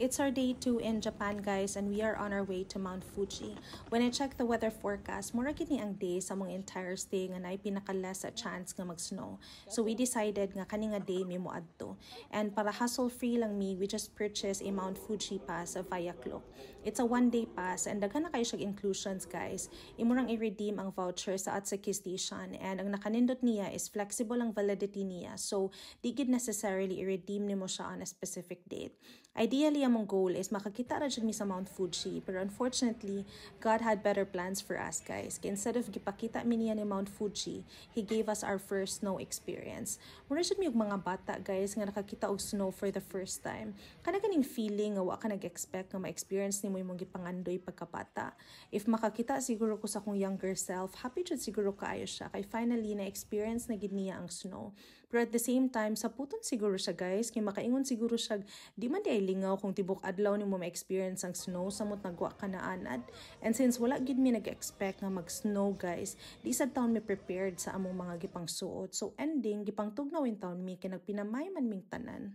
It's our day 2 in Japan, guys, and we are on our way to Mount Fuji. When I checked the weather forecast, mura gini ang day sa mong entire stay nga naay pinaka-less a chance nga mag-snow. So we decided nga kani nga day mi moadto. And para hassle-free lang mi, we just purchased a Mount Fuji pass via Klook. It's a 1-day pass and daghan na kayo siya inclusions, guys. Imurang i-redeem ang voucher sa Atsuki Station, and ang nakanindot niya is flexible ang validity niya. So di gid necessarily i-redeem nimo siya on a specific date. Ideally, among goal is makakita ra jud mi sa Mount Fuji, pero unfortunately, God had better plans for us, guys. Kaya instead of gipakita mi niya ni Mount Fuji, He gave us our first snow experience. Mura jud mi og mga bata, guys, nga nakakita og snow for the first time. Kana ganing feeling nga wa ka nag-expect nga ma-experience nimo imong gipangandoy pagkabata. If makakita siguro ko sa akong younger self, happy jud siguro kaayo siya kay finally na-experience na gid niya ang snow. Pero at the same time, saputon siguro siya, guys, kay makaingon siguro siya di man di lingaw kung tibok adlaw nimo ma-experience ang snow samot nagwa ka na anad. And since wala gid mi nag-expect nga mag-snow, guys, di sad taon mi prepared sa among mga gipang suot. So ending gipang tugnawin taon mi kay nagpinamay man ming tanan.